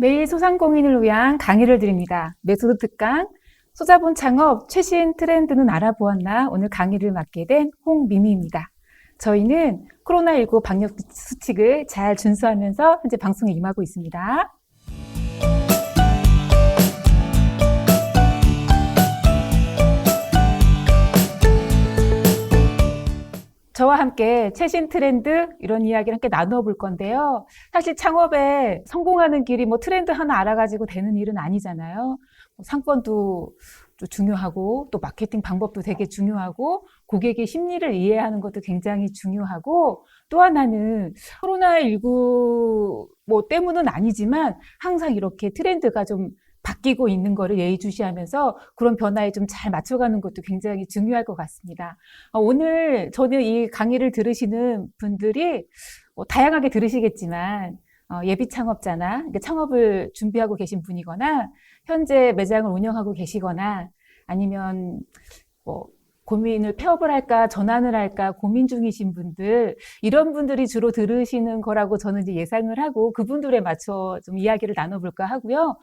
매일 소상공인을 위한 강의를 드립니다. 메소드 특강, 소자본 창업 최신 트렌드는 알아보았나? 오늘 강의를 맡게 된 홍미미입니다. 저희는 코로나19 방역 수칙을 잘 준수하면서 현재 방송에 임하고 있습니다. 저와 함께 최신 트렌드 이런 이야기를 함께 나누어 볼 건데요. 사실 창업에 성공하는 길이 뭐 트렌드 하나 알아가지고 되는 일은 아니잖아요. 상권도 중요하고 또 마케팅 방법도 되게 중요하고 고객의 심리를 이해하는 것도 굉장히 중요하고 또 하나는 코로나19 뭐 때문은 아니지만 항상 이렇게 트렌드가 좀 바뀌고 있는 거를 예의주시하면서 그런 변화에 좀 잘 맞춰가는 것도 굉장히 중요할 것 같습니다. 오늘 저는 이 강의를 들으시는 분들이 다양하게 들으시겠지만 예비 창업자나 창업을 준비하고 계신 분이거나 현재 매장을 운영하고 계시거나 아니면 고민을 폐업을 할까 전환을 할까 고민 중이신 분들 이런 분들이 주로 들으시는 거라고 저는 이제 예상을 하고 그분들에 맞춰 좀 이야기를 나눠볼까 하고요.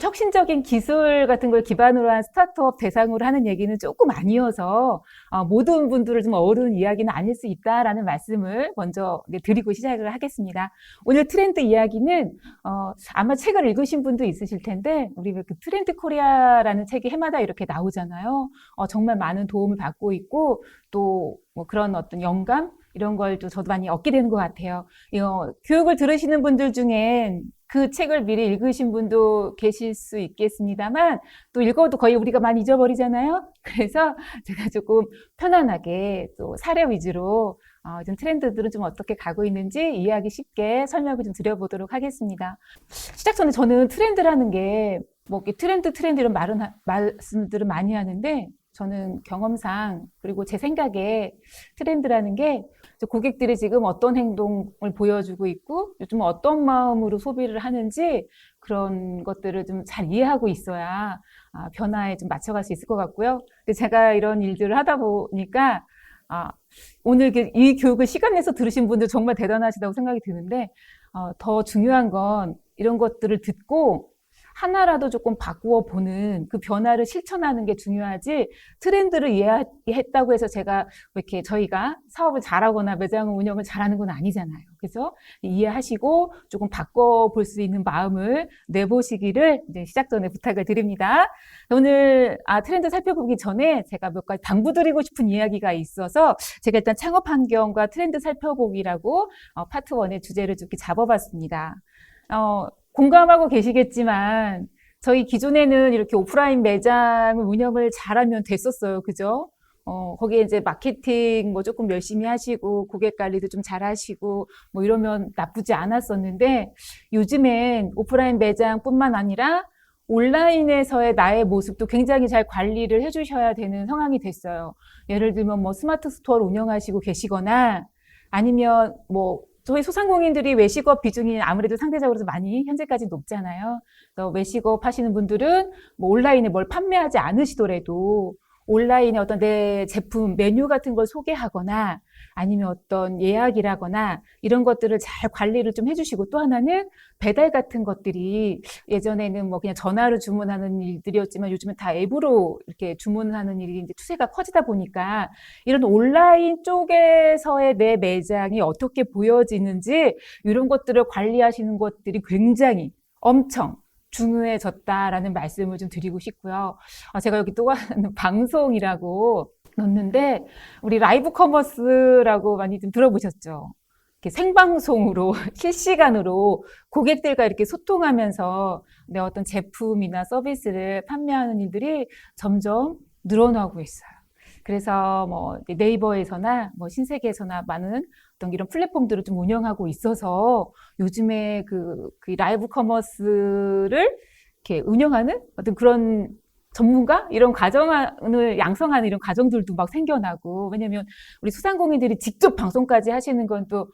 혁신적인 기술 같은 걸 기반으로 한 스타트업 대상으로 하는 얘기는 조금 아니어서 모든 분들을 좀 어우르는 이야기는 아닐 수 있다라는 말씀을 먼저 드리고 시작을 하겠습니다. 오늘 트렌드 이야기는 아마 책을 읽으신 분도 있으실 텐데 우리 그 트렌드 코리아라는 책이 해마다 이렇게 나오잖아요. 정말 많은 도움을 받고 있고 또 뭐 그런 어떤 영감 이런 걸 또 저도 많이 얻게 되는 것 같아요. 교육을 들으시는 분들 중엔 그 책을 미리 읽으신 분도 계실 수 있겠습니다만 또 읽어도 거의 우리가 많이 잊어버리잖아요. 그래서 제가 조금 편안하게 또 사례 위주로 좀 트렌드들은 좀 어떻게 가고 있는지 이해하기 쉽게 설명을 좀 드려보도록 하겠습니다. 시작 전에 저는 트렌드라는 게 뭐 트렌드 이런 말씀들은 많이 하는데 저는 경험상 그리고 제 생각에 트렌드라는 게 고객들이 지금 어떤 행동을 보여주고 있고 요즘 어떤 마음으로 소비를 하는지 그런 것들을 좀 잘 이해하고 있어야 변화에 좀 맞춰갈 수 있을 것 같고요. 제가 이런 일들을 하다 보니까 오늘 이 교육을 시간 내서 들으신 분들 정말 대단하시다고 생각이 드는데 더 중요한 건 이런 것들을 듣고 하나라도 조금 바꾸어 보는 그 변화를 실천하는 게 중요하지 트렌드를 이해했다고 해서 제가 이렇게 저희가 사업을 잘하거나 매장 운영을 잘하는 건 아니잖아요. 그래서 이해하시고 조금 바꿔볼 수 있는 마음을 내보시기를 이제 시작 전에 부탁을 드립니다. 오늘 트렌드 살펴보기 전에 제가 몇 가지 당부드리고 싶은 이야기가 있어서 제가 일단 창업 환경과 트렌드 살펴보기라고 파트 1의 주제를 좀 이렇게 잡아봤습니다. 공감하고 계시겠지만 저희 기존에는 이렇게 오프라인 매장을 운영을 잘하면 됐었어요. 그죠? 거기에 이제 마케팅 뭐 조금 열심히 하시고 고객 관리도 좀 잘 하시고 뭐 이러면 나쁘지 않았었는데 요즘엔 오프라인 매장뿐만 아니라 온라인에서의 나의 모습도 굉장히 잘 관리를 해주셔야 되는 상황이 됐어요. 예를 들면 뭐 스마트 스토어를 운영하시고 계시거나 아니면 뭐 저희 소상공인들이 외식업 비중이 아무래도 상대적으로 좀 많이 현재까지 높잖아요. 그래서 외식업 하시는 분들은 뭐 온라인에 뭘 판매하지 않으시더라도 온라인에 어떤 내 제품, 메뉴 같은 걸 소개하거나 아니면 어떤 예약이라거나 이런 것들을 잘 관리를 좀 해주시고 또 하나는 배달 같은 것들이 예전에는 뭐 그냥 전화로 주문하는 일들이었지만 요즘은 다 앱으로 이렇게 주문하는 일이 이제 추세가 커지다 보니까 이런 온라인 쪽에서의 내 매장이 어떻게 보여지는지 이런 것들을 관리하시는 것들이 굉장히 엄청 중요해졌다라는 말씀을 좀 드리고 싶고요. 제가 여기 또 하는 방송이라고 넣는데 우리 라이브 커머스라고 많이 좀 들어보셨죠? 이렇게 생방송으로 실시간으로 고객들과 이렇게 소통하면서 내 어떤 제품이나 서비스를 판매하는 일들이 점점 늘어나고 있어요. 그래서 뭐 네이버에서나 뭐 신세계에서나 많은 어떤 이런 플랫폼들을 좀 운영하고 있어서 요즘에 그 라이브 커머스를 이렇게 운영하는 어떤 그런 전문가 이런 과정을 양성하는 이런 과정들도 막 생겨나고 왜냐면 우리 소상공인들이 직접 방송까지 하시는 건 또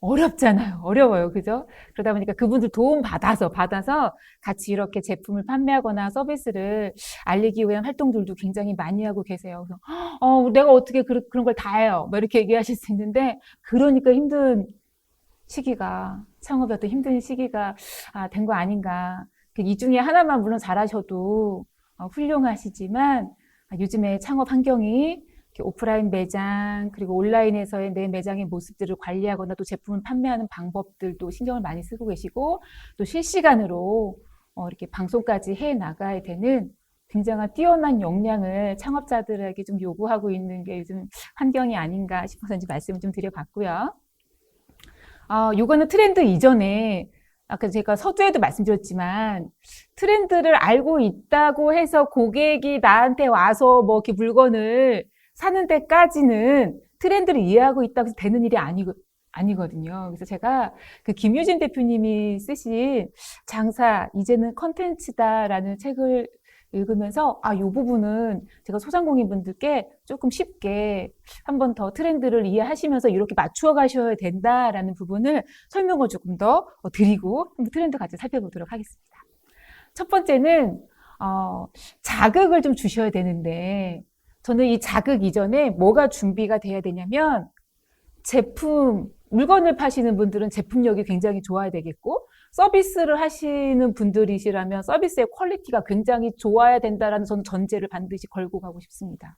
어렵잖아요. 어려워요. 그죠? 그러다 보니까 그분들 도움 받아서 같이 이렇게 제품을 판매하거나 서비스를 알리기 위한 활동들도 굉장히 많이 하고 계세요. 그래서 내가 어떻게 그런 걸 다 해요. 뭐 이렇게 얘기하실 수 있는데 그러니까 힘든 시기가, 창업이 어떤 힘든 시기가 된 거 아닌가. 이 중에 하나만 물론 잘하셔도 훌륭하시지만 요즘에 창업 환경이 오프라인 매장 그리고 온라인에서의 내 매장의 모습들을 관리하거나 또 제품을 판매하는 방법들도 신경을 많이 쓰고 계시고 또 실시간으로 이렇게 방송까지 해 나가야 되는 굉장한 뛰어난 역량을 창업자들에게 좀 요구하고 있는 게 요즘 환경이 아닌가 싶어서 이제 말씀을 좀 드려봤고요. 요거는 트렌드 이전에 아까 제가 서두에도 말씀드렸지만 트렌드를 알고 있다고 해서 고객이 나한테 와서 뭐 이렇게 물건을 사는 데까지는 트렌드를 이해하고 있다고 해서 되는 일이 아니거든요. 그래서 제가 그 김유진 대표님이 쓰신 장사 이제는 컨텐츠다라는 책을 읽으면서 이 부분은 제가 소상공인분들께 조금 쉽게 한 번 더 트렌드를 이해하시면서 이렇게 맞추어 가셔야 된다라는 부분을 설명을 조금 더 드리고 트렌드 같이 살펴보도록 하겠습니다. 첫 번째는 자극을 좀 주셔야 되는데 저는 이 자극 이전에 뭐가 준비가 돼야 되냐면 제품, 물건을 파시는 분들은 제품력이 굉장히 좋아야 되겠고 서비스를 하시는 분들이시라면 서비스의 퀄리티가 굉장히 좋아야 된다라는 저는 전제를 반드시 걸고 가고 싶습니다.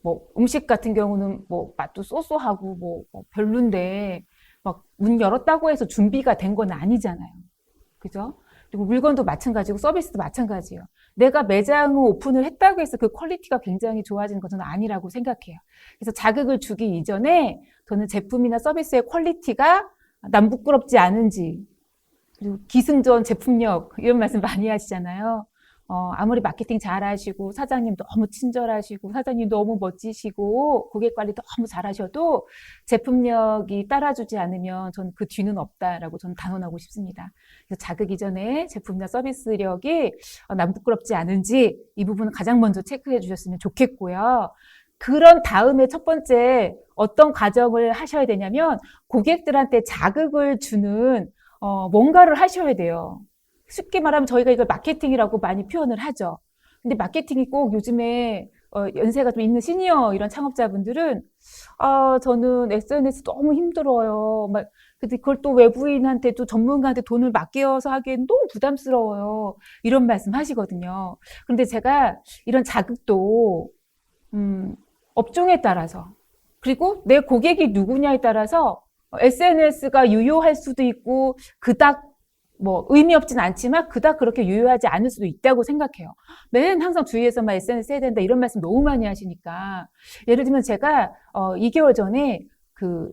뭐 음식 같은 경우는 뭐 맛도 쏘쏘하고 뭐 별론데 막 문 열었다고 해서 준비가 된 건 아니잖아요. 그죠? 그리고 물건도 마찬가지고 서비스도 마찬가지예요. 내가 매장을 오픈을 했다고 해서 그 퀄리티가 굉장히 좋아지는 것은 아니라고 생각해요. 그래서 자극을 주기 이전에 저는 제품이나 서비스의 퀄리티가 남 부끄럽지 않은지 그리고 기승전 제품력 이런 말씀 많이 하시잖아요. 아무리 마케팅 잘하시고 사장님 너무 친절하시고 사장님 너무 멋지시고 고객 관리 너무 잘하셔도 제품력이 따라주지 않으면 저는 그 뒤는 없다라고 저는 단언하고 싶습니다. 그래서 자극 이전에 제품이나 서비스력이 남 부끄럽지 않은지 이 부분은 가장 먼저 체크해 주셨으면 좋겠고요. 그런 다음에 첫 번째 어떤 과정을 하셔야 되냐면 고객들한테 자극을 주는 뭔가를 하셔야 돼요. 쉽게 말하면 저희가 이걸 마케팅이라고 많이 표현을 하죠. 근데 마케팅이 꼭 요즘에 연세가 좀 있는 시니어 이런 창업자분들은 저는 SNS 너무 힘들어요. 근데 그걸 또 외부인한테 또 전문가한테 돈을 맡겨서 하기엔 너무 부담스러워요. 이런 말씀 하시거든요. 그런데 제가 이런 자극도 업종에 따라서 그리고 내 고객이 누구냐에 따라서 SNS가 유효할 수도 있고 그닥 뭐 의미 없진 않지만 그닥 그렇게 유효하지 않을 수도 있다고 생각해요. 맨 항상 주위에서만 SNS 해야 된다 이런 말씀 너무 많이 하시니까 예를 들면 제가 2개월 전에 그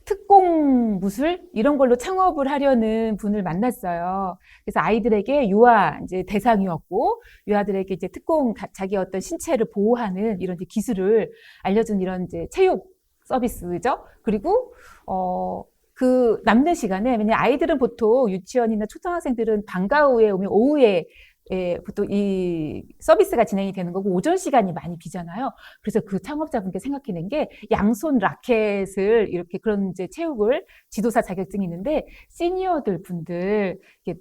특공 무술 이런 걸로 창업을 하려는 분을 만났어요. 그래서 아이들에게 유아 이제 대상이었고 유아들에게 이제 특공 자기 어떤 신체를 보호하는 이런 이제 기술을 알려준 이런 이제 체육 서비스죠. 그리고 그 남는 시간에 왜냐면 아이들은 보통 유치원이나 초등학생들은 방과 후에 오면 오후에 보통 이 서비스가 진행이 되는 거고 오전 시간이 많이 비잖아요. 그래서 그 창업자분께 생각해낸 게 양손 라켓을 이렇게 그런 이제 체육을 지도사 자격증이 있는데 시니어들 분들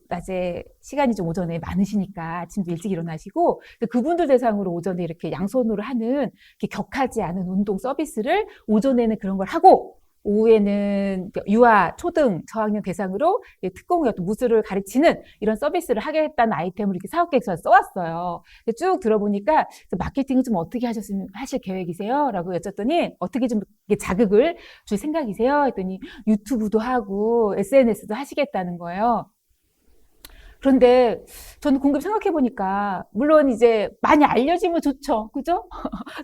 낮에 시간이 좀 오전에 많으시니까 아침도 일찍 일어나시고 그분들 대상으로 오전에 이렇게 양손으로 하는 격하지 않은 운동 서비스를 오전에는 그런 걸 하고 오후에는 유아, 초등, 저학년 대상으로 특공의 어떤 무술을 가르치는 이런 서비스를 하겠다는 아이템을 이렇게 사업 계획서에 써왔어요. 쭉 들어보니까 마케팅을 좀 어떻게 하실 계획이세요? 라고 여쭸더니 어떻게 좀 자극을 줄 생각이세요? 했더니 유튜브도 하고 SNS도 하시겠다는 거예요. 그런데 저는 궁금히 생각해보니까 물론 이제 많이 알려지면 좋죠. 그죠?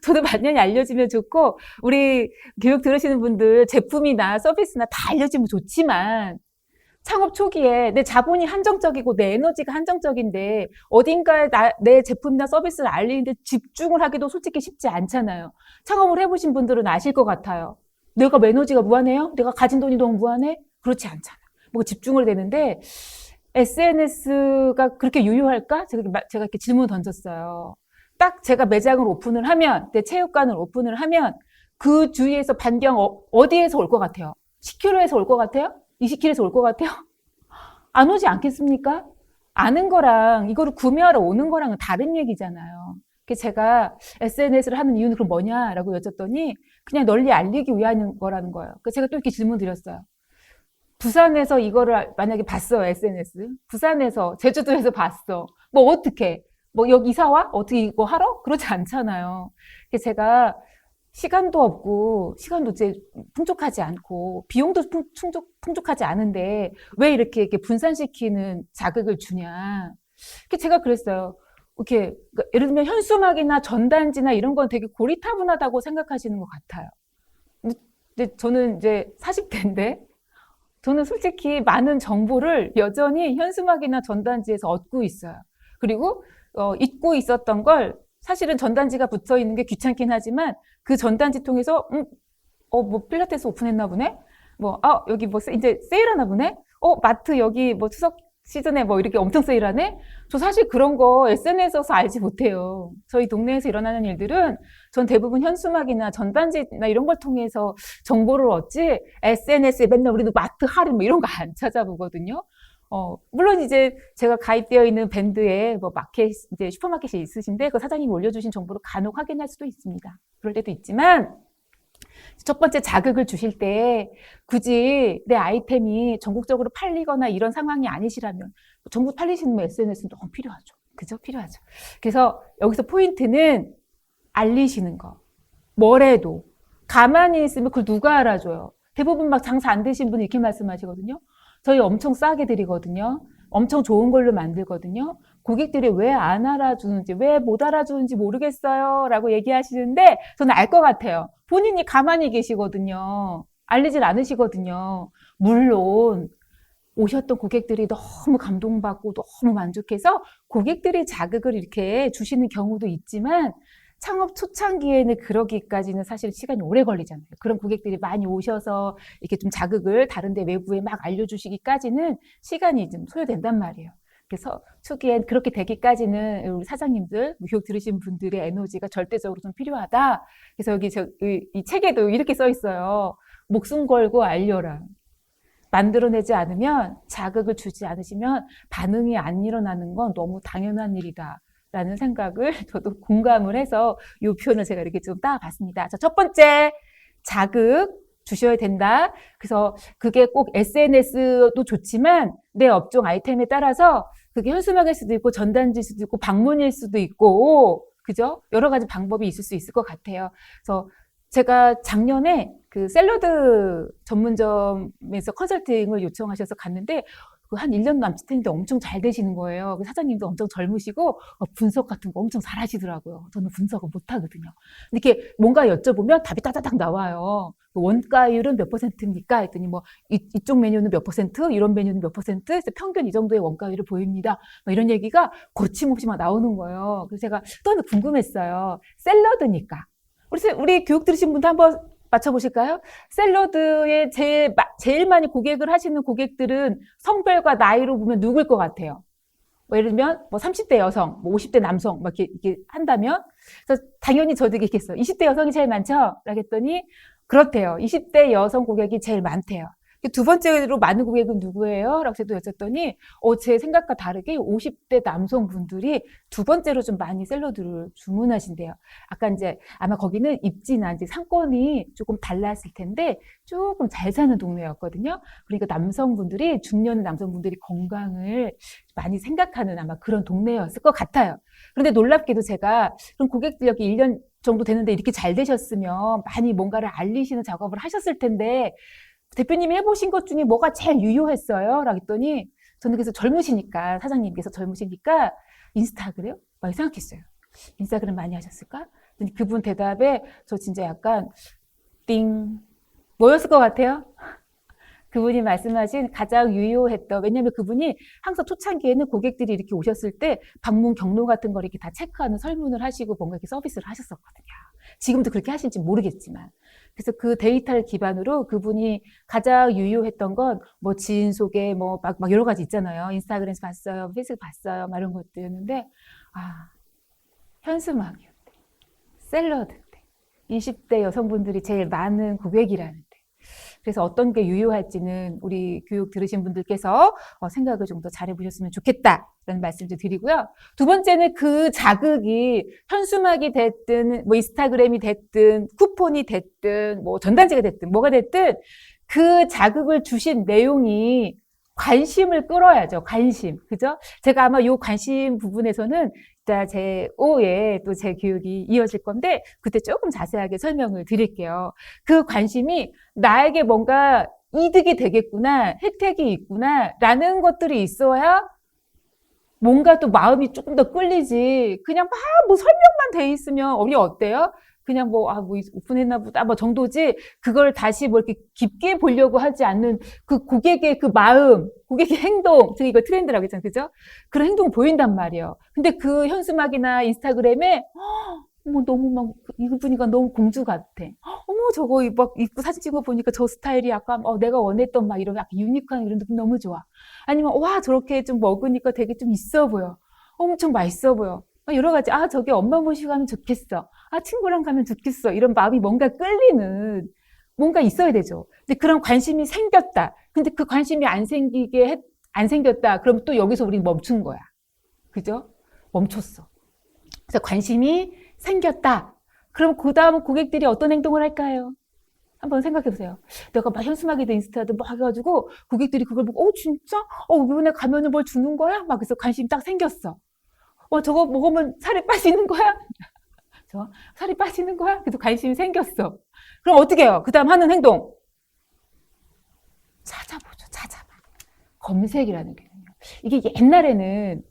저도 많이 알려지면 좋고 우리 교육 들으시는 분들 제품이나 서비스나 다 알려지면 좋지만 창업 초기에 내 자본이 한정적이고 내 에너지가 한정적인데 어딘가에 내 제품이나 서비스를 알리는데 집중을 하기도 솔직히 쉽지 않잖아요. 창업을 해보신 분들은 아실 것 같아요. 내가 에너지가 무한해요? 내가 가진 돈이 너무 무한해? 그렇지 않잖아. 뭐 집중을 되는데 SNS가 그렇게 유효할까? 제가 이렇게 질문을 던졌어요. 딱 제가 매장을 오픈을 하면, 내 체육관을 오픈을 하면 그 주위에서 반경 어디에서 올 것 같아요? 10km에서 올 것 같아요? 20km에서 올 것 같아요? 안 오지 않겠습니까? 아는 거랑 이거를 구매하러 오는 거랑은 다른 얘기잖아요. 그래서 제가 SNS를 하는 이유는 그럼 뭐냐라고 여쭸더니 그냥 널리 알리기 위한 거라는 거예요. 그래서 제가 또 이렇게 질문 드렸어요. 부산에서 이거를 만약에 봤어요, SNS. 부산에서, 제주도에서 봤어. 뭐 어떻게? 뭐 여기 이사 와? 어떻게 이거 하러? 그렇지 않잖아요. 그래서 제가 시간도 없고, 시간도 이제 풍족하지 않고, 비용도 풍족하지 않은데, 왜 이렇게 분산시키는 자극을 주냐. 제가 그랬어요. 이렇게, 그러니까 예를 들면 현수막이나 전단지나 이런 건 되게 고리타분하다고 생각하시는 것 같아요. 근데 저는 이제 40대인데, 저는 솔직히 많은 정보를 여전히 현수막이나 전단지에서 얻고 있어요. 그리고 잊고 있었던 걸 사실은 전단지가 붙어 있는 게 귀찮긴 하지만 그 전단지 통해서 뭐 필라테스 오픈했나 보네. 여기 뭐 이제 세일하나 보네. 마트 여기 뭐 추석 시즌에 뭐 이렇게 엄청 세일하네? 저 사실 그런 거 SNS에서 알지 못해요. 저희 동네에서 일어나는 일들은 전 대부분 현수막이나 전단지나 이런 걸 통해서 정보를 얻지 SNS에 맨날 우리도 마트 할인 뭐 이런 거 안 찾아보거든요. 물론 이제 제가 가입되어 있는 밴드에 뭐 마켓, 이제 슈퍼마켓이 있으신데 그 사장님이 올려주신 정보를 간혹 확인할 수도 있습니다. 그럴 때도 있지만 첫 번째 자극을 주실 때 굳이 내 아이템이 전국적으로 팔리거나 이런 상황이 아니시라면 전국 팔리시는 SNS는 너무 필요하죠. 그죠? 필요하죠. 그래서 여기서 포인트는 알리시는 거. 뭐래도. 가만히 있으면 그걸 누가 알아줘요. 대부분 막 장사 안 되신 분이 이렇게 말씀하시거든요. 저희 엄청 싸게 드리거든요. 엄청 좋은 걸로 만들거든요. 고객들이 왜 안 알아주는지, 왜 못 알아주는지 모르겠어요. 라고 얘기하시는데 저는 알 것 같아요. 본인이 가만히 계시거든요. 알리질 않으시거든요. 물론 오셨던 고객들이 너무 감동받고 너무 만족해서 고객들이 자극을 이렇게 주시는 경우도 있지만 창업 초창기에는 그러기까지는 사실 시간이 오래 걸리잖아요. 그런 고객들이 많이 오셔서 이렇게 좀 자극을 다른데 외부에 막 알려주시기까지는 시간이 좀 소요된단 말이에요. 그래서 초기엔 그렇게 되기까지는 우리 사장님들, 교육 들으신 분들의 에너지가 절대적으로 좀 필요하다. 그래서 여기 이 책에도 이렇게 써 있어요. 목숨 걸고 알려라. 만들어내지 않으면, 자극을 주지 않으시면 반응이 안 일어나는 건 너무 당연한 일이다. 라는 생각을 저도 공감을 해서 이 표현을 제가 이렇게 좀 따봤습니다. 자, 첫 번째, 자극 주셔야 된다. 그래서 그게 꼭 SNS도 좋지만 내 업종 아이템에 따라서 그게 현수막일 수도 있고 전단지일 수도 있고 방문일 수도 있고, 그죠? 여러 가지 방법이 있을 수 있을 것 같아요. 그래서 제가 작년에 그 샐러드 전문점에서 컨설팅을 요청하셔서 갔는데 한 1년 남짓 했는데 엄청 잘 되시는 거예요. 그 사장님도 엄청 젊으시고 분석 같은 거 엄청 잘 하시더라고요. 저는 분석을 못 하거든요. 이렇게 뭔가 여쭤보면 답이 따다닥 나와요. 원가율은 몇 %입니까? 했더니 뭐 이쪽 메뉴는 몇 %, 이런 메뉴는 몇 %, 그래서 평균 이 정도의 원가율을 보입니다. 뭐 이런 얘기가 거침없이 막 나오는 거예요. 그래서 제가 또 하나 궁금했어요. 샐러드니까. 우리 교육 들으신 분도 한번 맞춰보실까요? 샐러드에 제일 많이 고객을 하시는 고객들은 성별과 나이로 보면 누구일 것 같아요? 뭐 예를 들면, 30대 여성, 50대 남성, 막 이렇게 한다면, 그래서 당연히 저도 얘기했어요. 20대 여성이 제일 많죠? 라고 했더니, 그렇대요. 20대 여성 고객이 제일 많대요. 두 번째로 많은 고객은 누구예요? 라고 저도 여쭸더니, 제 생각과 다르게 50대 남성분들이 두 번째로 좀 많이 샐러드를 주문하신대요. 아까 이제 아마 거기는 입지나 이제 상권이 조금 달랐을 텐데, 조금 잘 사는 동네였거든요. 그러니까 중년 남성분들이 건강을 많이 생각하는 아마 그런 동네였을 것 같아요. 그런데 놀랍게도 제가, 그럼 고객들 여기 1년 정도 되는데 이렇게 잘 되셨으면 많이 뭔가를 알리시는 작업을 하셨을 텐데, 대표님이 해보신 것 중에 뭐가 제일 유효했어요? 라고 했더니 저는 그래서 젊으시니까, 사장님께서 젊으시니까 인스타그램? 막 생각했어요. 인스타그램 많이 하셨을까? 그분 대답에 저 진짜 약간 띵 뭐였을 것 같아요? 그분이 말씀하신 가장 유효했던, 왜냐하면 그분이 항상 초창기에는 고객들이 이렇게 오셨을 때 방문 경로 같은 걸 이렇게 다 체크하는 설문을 하시고 뭔가 이렇게 서비스를 하셨었거든요. 지금도 그렇게 하실지 모르겠지만. 그래서 그 데이터를 기반으로 그분이 가장 유효했던 건 뭐 지인 소개, 막 여러 가지 있잖아요. 인스타그램에서 봤어요, 페이스북 봤어요, 막 이런 것들이었는데, 현수막이었대. 샐러드인데. 20대 여성분들이 제일 많은 고객이라는데. 그래서 어떤 게 유효할지는 우리 교육 들으신 분들께서 생각을 좀 더 잘해보셨으면 좋겠다라는 말씀을 드리고요. 두 번째는 그 자극이 현수막이 됐든, 인스타그램이 됐든, 쿠폰이 됐든, 전단지가 됐든, 뭐가 됐든, 그 자극을 주신 내용이 관심을 끌어야죠. 관심. 그죠? 제가 아마 요 관심 부분에서는 이따 제 5에 또 제 교육이 이어질 건데 그때 조금 자세하게 설명을 드릴게요. 그 관심이 나에게 뭔가 이득이 되겠구나, 혜택이 있구나 라는 것들이 있어야 뭔가 또 마음이 조금 더 끌리지. 그냥 막 뭐 설명만 돼 있으면 우리 어때요? 그냥 뭐 오픈했나 보다 뭐 정도지. 그걸 다시 뭐 이렇게 깊게 보려고 하지 않는 그 고객의 그 마음, 고객의 행동. 제가 이거 트렌드라고 했잖아요. 그죠? 그런 행동이 보인단 말이에요. 근데 그 현수막이나 인스타그램에 어머 너무 막 이분이가 너무 공주 같아. 어머 저거 막 입고 사진 찍어 보니까 저 스타일이 약간 내가 원했던 막 이런 약간 유니크한 이런 느낌 너무 좋아. 아니면 와 저렇게 좀 먹으니까 되게 좀 있어 보여. 엄청 맛있어 보여. 여러 가지 저기 엄마 모시고 가면 좋겠어. 친구랑 가면 좋겠어. 이런 마음이 뭔가 끌리는 뭔가 있어야 되죠. 근데 그런 관심이 생겼다. 근데 그 관심이 안 생겼다. 그럼 또 여기서 우리 멈춘 거야. 그죠? 멈췄어. 그래서 관심이 생겼다. 그럼 그 다음 고객들이 어떤 행동을 할까요? 한번 생각해 보세요. 내가 막 현수막이든 인스타든 막 해가지고 고객들이 그걸 보고 진짜? 이번에 가면은 뭘 주는 거야? 막 그래서 관심이 딱 생겼어. 저거 먹으면 살이 빠지는 거야? 살이 빠지는 거야? 그래서 관심이 생겼어. 그럼 어떻게 해요? 그 다음 하는 행동. 찾아보죠. 찾아봐. 검색이라는 개념이에요. 이게 옛날에는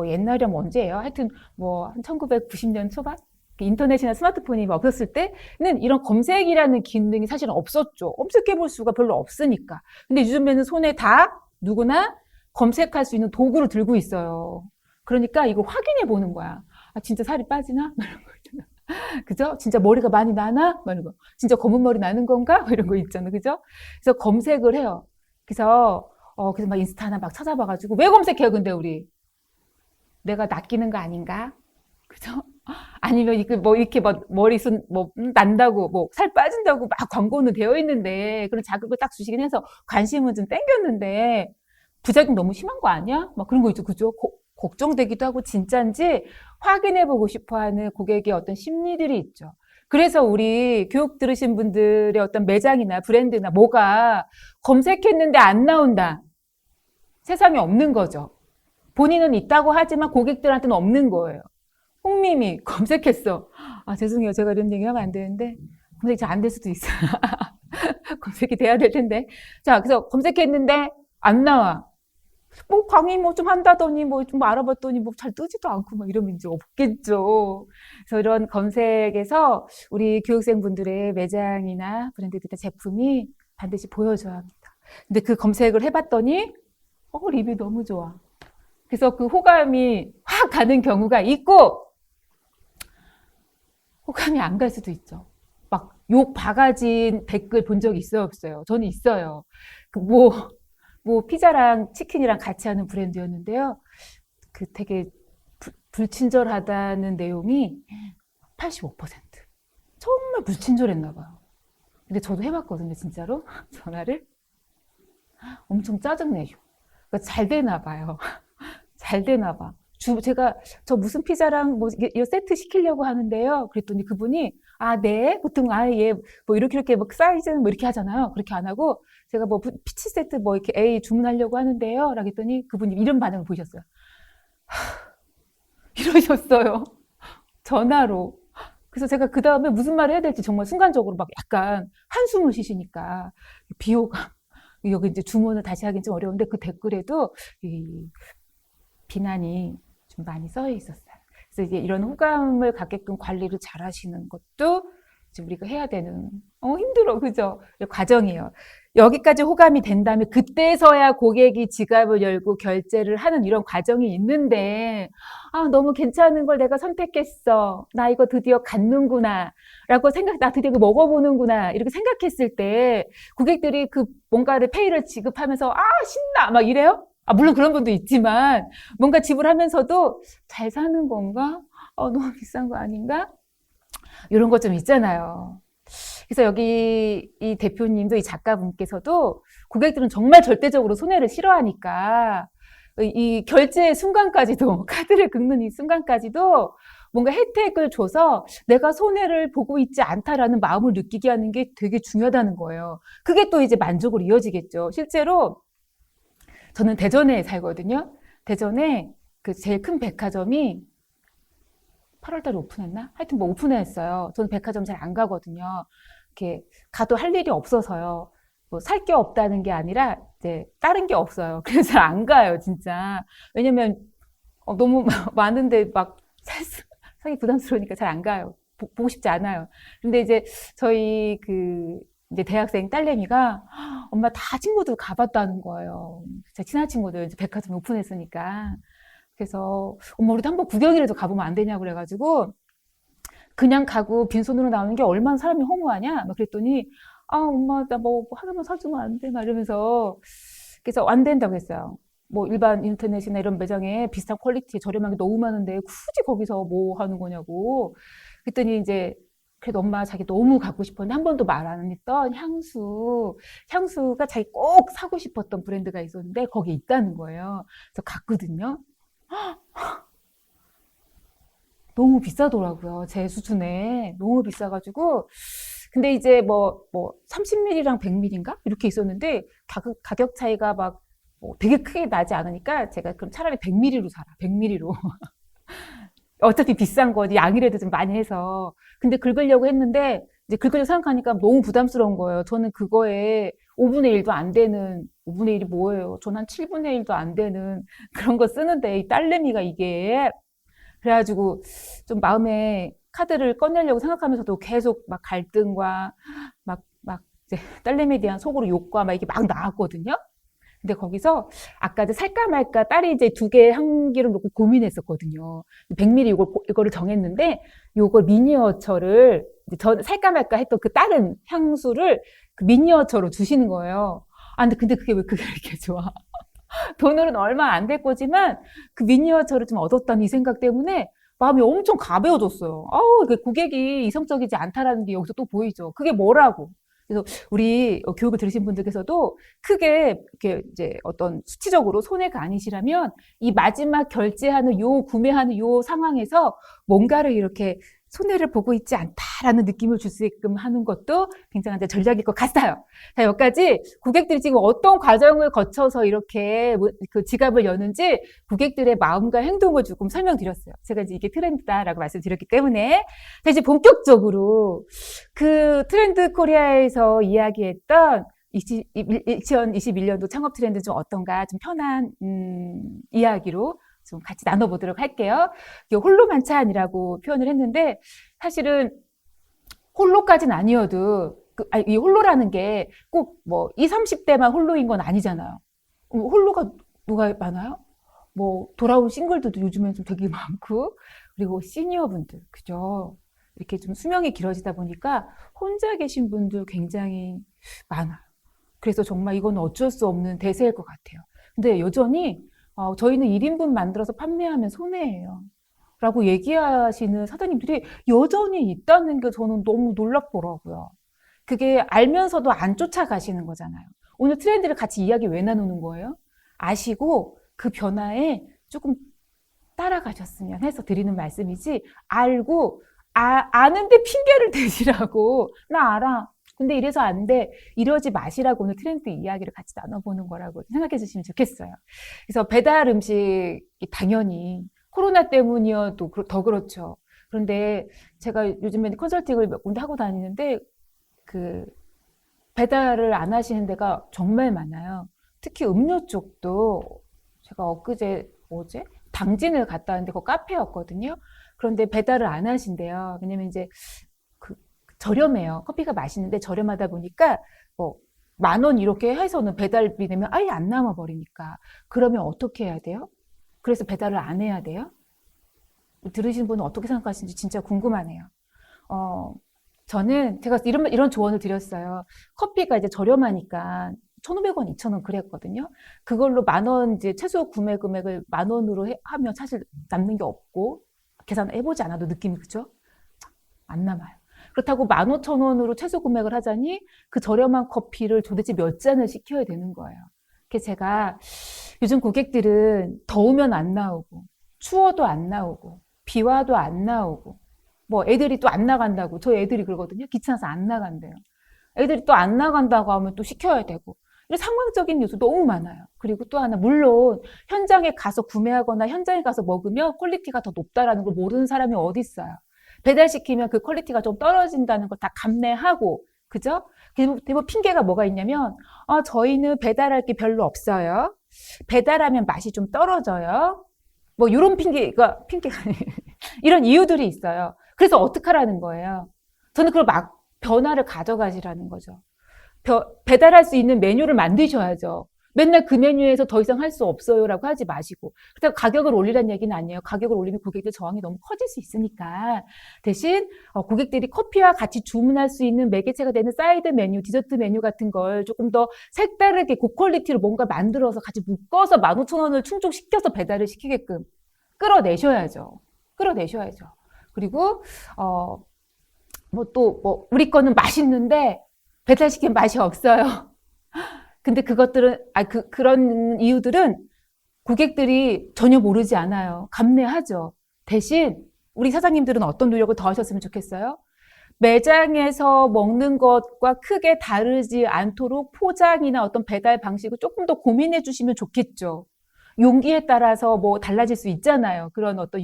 옛날이면 언제예요? 하여튼 한 1990년 초반? 인터넷이나 스마트폰이 없었을 때는 이런 검색이라는 기능이 사실은 없었죠. 검색해 볼 수가 별로 없으니까. 근데 요즘에는 손에 다 누구나 검색할 수 있는 도구를 들고 있어요. 그러니까 이거 확인해 보는 거야. 진짜 살이 빠지나? 이런 거 있잖아. 그죠? 진짜 머리가 많이 나나? 이런 거. 진짜 검은 머리 나는 건가? 이런 거 있잖아. 그죠? 그래서 검색을 해요. 그래서 막 인스타나 막 찾아봐가지고 왜 검색해요? 근데 우리 내가 낚이는 거 아닌가? 그죠? 아니면 이렇게 머리숱 난다고 살 빠진다고 막 광고는 되어 있는데 그런 자극을 딱 주시긴 해서 관심은 좀 땡겼는데 부작용 너무 심한 거 아니야? 막 그런 거 있죠. 그죠? 걱정되기도 하고 진짜인지 확인해보고 싶어하는 고객의 어떤 심리들이 있죠. 그래서 우리 교육 들으신 분들의 어떤 매장이나 브랜드나 뭐가 검색했는데 안 나온다. 세상에 없는 거죠. 본인은 있다고 하지만 고객들한테는 없는 거예요. 홍님이 검색했어. 죄송해요. 제가 이런 얘기 하면 안 되는데 검색이 잘 안 될 수도 있어요. 검색이 돼야 될 텐데. 자, 그래서 검색했는데 안 나와. 강의 좀 한다더니 좀 알아봤더니 잘 뜨지도 않고 이러면 이제 없겠죠. 그래서 이런 검색에서 우리 교육생분들의 매장이나 브랜드들 제품이 반드시 보여줘야 합니다. 근데 그 검색을 해봤더니 리뷰 너무 좋아. 그래서 그 호감이 확 가는 경우가 있고 호감이 안 갈 수도 있죠. 막 욕 바가지 댓글 본 적 있어요, 없어요? 저는 있어요. 피자랑 치킨이랑 같이 하는 브랜드였는데요. 되게 불친절하다는 내용이 85%. 정말 불친절했나 봐요. 근데 저도 해봤거든요, 진짜로. 전화를. 엄청 짜증내요. 그러니까 잘 되나 봐요. 잘 되나 봐. 제가 저 무슨 피자랑 이 세트 시키려고 하는데요. 그랬더니 그분이 네. 보통 예. 이렇게 사이즈는 이렇게 하잖아요. 그렇게 안 하고 제가 피치 세트 이렇게 A 주문하려고 하는데요. 라고 했더니 그분이 이런 반응을 보이셨어요. 이러셨어요. 전화로. 그래서 제가 그 다음에 무슨 말을 해야 될지 정말 순간적으로 약간 한숨을 쉬시니까 비호감. 여기 이제 주문을 다시 하긴 좀 어려운데 그 댓글에도 이 비난이 좀 많이 써 있었어요. 그래서 이제 이런 호감을 갖게끔 관리를 잘 하시는 것도 이제 우리가 해야 되는, 힘들어. 그죠? 과정이에요. 여기까지 호감이 된다면 그때서야 고객이 지갑을 열고 결제를 하는 이런 과정이 있는데, 너무 괜찮은 걸 내가 선택했어. 나 이거 드디어 갖는구나. 라고 나 드디어 먹어보는구나. 이렇게 생각했을 때 고객들이 뭔가를 페이를 지급하면서, 신나. 막 이래요? 물론 그런 분도 있지만 뭔가 지불하면서도 잘 사는 건가? 너무 비싼 거 아닌가? 이런 것 좀 있잖아요. 그래서 여기 이 대표님도 이 작가분께서도 고객들은 정말 절대적으로 손해를 싫어하니까 이 결제 순간까지도 카드를 긁는 이 순간까지도 뭔가 혜택을 줘서 내가 손해를 보고 있지 않다라는 마음을 느끼게 하는 게 되게 중요하다는 거예요. 그게 또 이제 만족으로 이어지겠죠. 실제로 저는 대전에 살거든요. 대전에 그 제일 큰 백화점이 8월 달에 오픈했나? 하여튼 뭐 오픈했어요. 저는 백화점 잘 안 가거든요. 이렇게 가도 할 일이 없어서요. 뭐 살 게 없다는 게 아니라 이제 다른 게 없어요. 그래서 잘 안 가요, 진짜. 왜냐면 너무 많은데 막 사기 부담스러우니까 잘 안 가요. 보고 싶지 않아요. 근데 이제 저희 그 이제 대학생 딸내미가 엄마 다 친구들 가봤다는 거예요. 제 친한 친구들 이제 백화점 오픈했으니까. 그래서 엄마 우리도 한번 구경이라도 가보면 안 되냐고 그래가지고 그냥 가고 빈손으로 나오는 게 얼마나 사람이 허무하냐 막 그랬더니 아 엄마 나 뭐 하나만 사주면 안 돼? 막 이러면서 그래서 안 된다고 했어요. 뭐 일반 인터넷이나 이런 매장에 비슷한 퀄리티 저렴한 게 너무 많은데 굳이 거기서 뭐 하는 거냐고 그랬더니 이제 그래도 엄마 자기 너무 갖고 싶었는데 한 번도 말 안 했던 향수가 자기 꼭 사고 싶었던 브랜드가 있었는데 거기에 있다는 거예요. 그래서 갔거든요. 너무 비싸더라고요. 제 수준에. 너무 비싸가지고. 근데 이제 뭐 30ml랑 100ml인가? 이렇게 있었는데, 가격 차이가 막 되게 크게 나지 않으니까 제가 그럼 차라리 100ml로 사라. 100ml로. 어차피 비싼 거지. 양이라도 좀 많이 해서. 근데 긁으려고 했는데, 이제 긁으려고 생각하니까 너무 부담스러운 거예요. 저는 그거에 5분의 1도 안 되는, 5분의 1이 뭐예요? 저는 한 7분의 1도 안 되는 그런 거 쓰는데, 이 딸내미가 이게. 그래가지고 좀 마음에 카드를 꺼내려고 생각하면서도 계속 막 갈등과 막 이제 딸내미에 대한 속으로 욕과 막 이게 막 나왔거든요. 근데 거기서 아까 살까 말까 딸이 이제 2개 향기를 놓고 고민했었거든요. 100ml 이거를 정했는데 요걸 미니어처를 저 살까 말까 했던 그 다른 향수를 그 미니어처로 주시는 거예요. 아 근데 그게 왜 그게 이렇게 좋아? 돈으로는 얼마 안 될 거지만 그 미니어처를 좀 얻었다는 이 생각 때문에 마음이 엄청 가벼워졌어요. 아우, 고객이 이성적이지 않다라는 게 여기서 또 보이죠. 그게 뭐라고. 그래서 우리 교육을 들으신 분들께서도 크게 이렇게 이제 어떤 수치적으로 손해가 아니시라면 이 마지막 결제하는 구매하는 요 상황에서 뭔가를 이렇게 손해를 보고 있지 않다라는 느낌을 줄 수 있게끔 하는 것도 굉장한 전략일 것 같아요. 자, 여기까지 고객들이 지금 어떤 과정을 거쳐서 이렇게 그 지갑을 여는지 고객들의 마음과 행동을 조금 설명드렸어요. 제가 이제 이게 트렌드다라고 말씀드렸기 때문에. 자, 이제 본격적으로 그 트렌드 코리아에서 이야기했던 2021년도 창업 트렌드 좀 어떤가 좀 편한 이야기로 좀 같이 나눠보도록 할게요. 홀로 만찬이라고 표현을 했는데 사실은 홀로까지는 아니어도 이 홀로라는 게 꼭 뭐 20, 30대만 홀로인 건 아니잖아요. 홀로가 누가 많아요? 뭐 돌아온 싱글들도 요즘엔 좀 되게 많고 그리고 시니어분들 그죠? 이렇게 좀 수명이 길어지다 보니까 혼자 계신 분들 굉장히 많아요. 그래서 정말 이건 어쩔 수 없는 대세일 것 같아요. 근데 여전히 저희는 1인분 만들어서 판매하면 손해예요. 라고 얘기하시는 사장님들이 여전히 있다는 게 저는 너무 놀랍더라고요. 그게 알면서도 안 쫓아가시는 거잖아요. 오늘 트렌드를 같이 이야기 왜 나누는 거예요? 아시고 그 변화에 조금 따라가셨으면 해서 드리는 말씀이지 알고 아는데 핑계를 대시라고 나 알아. 근데 이래서 안 돼. 이러지 마시라고 오늘 트렌드 이야기를 같이 나눠보는 거라고 생각해 주시면 좋겠어요. 그래서 배달 음식이 당연히 코로나 때문이어도 더 그렇죠. 그런데 제가 요즘에 컨설팅을 몇 군데 하고 다니는데 그 배달을 안 하시는 데가 정말 많아요. 특히 음료 쪽도 제가 어제 당진을 갔다 왔는데 그 카페였거든요. 그런데 배달을 안 하신대요. 왜냐면 이제 저렴해요. 커피가 맛있는데 저렴하다 보니까 뭐 10,000원 이렇게 해서는 배달비 내면 아예 안 남아 버리니까. 그러면 어떻게 해야 돼요? 그래서 배달을 안 해야 돼요? 들으신 분은 어떻게 생각하시는지 진짜 궁금하네요. 저는 제가 이런 조언을 드렸어요. 커피가 이제 저렴하니까 1,500원, 2,000원 그랬거든요. 그걸로 10,000원 이제 최소 구매 금액을 10,000원으로 하면 사실 남는 게 없고 계산해보지 않아도 느낌이 그죠? 안 남아요. 그렇다고 15,000원으로 최소 구매를 하자니 그 저렴한 커피를 도대체 몇 잔을 시켜야 되는 거예요. 그래서 제가 요즘 고객들은 더우면 안 나오고 추워도 안 나오고 비와도 안 나오고, 뭐 애들이 또 안 나간다고, 저희 애들이 그러거든요. 귀찮아서 안 나간대요. 애들이 또 안 나간다고 하면 또 시켜야 되고, 이런 상황적인 요소 너무 많아요. 그리고 또 하나, 물론 현장에 가서 구매하거나 현장에 가서 먹으면 퀄리티가 더 높다라는 걸 모르는 사람이 어디 있어요. 배달시키면 그 퀄리티가 좀 떨어진다는 걸 다 감내하고, 그죠? 대부분 핑계가 뭐가 있냐면, 저희는 배달할 게 별로 없어요. 배달하면 맛이 좀 떨어져요. 뭐 이런 핑계가 아니에요. 이런 이유들이 있어요. 그래서 어떡하라는 거예요. 저는 그걸 막 변화를 가져가시라는 거죠. 배달할 수 있는 메뉴를 만드셔야죠. 맨날 그 메뉴에서 더 이상 할 수 없어요라고 하지 마시고. 그렇다고 가격을 올리라는 얘기는 아니에요. 가격을 올리면 고객들 저항이 너무 커질 수 있으니까. 대신 고객들이 커피와 같이 주문할 수 있는 매개체가 되는 사이드 메뉴, 디저트 메뉴 같은 걸 조금 더 색다르게 고퀄리티로 뭔가 만들어서 같이 묶어서 15,000원을 충족시켜서 배달을 시키게끔 끌어내셔야죠. 그리고 우리 거는 맛있는데 배달시키면 맛이 없어요. 근데 그것들은, 그런 이유들은 고객들이 전혀 모르지 않아요. 감내하죠. 대신 우리 사장님들은 어떤 노력을 더 하셨으면 좋겠어요? 매장에서 먹는 것과 크게 다르지 않도록 포장이나 어떤 배달 방식을 조금 더 고민해 주시면 좋겠죠. 용기에 따라서 뭐 달라질 수 있잖아요. 그런 어떤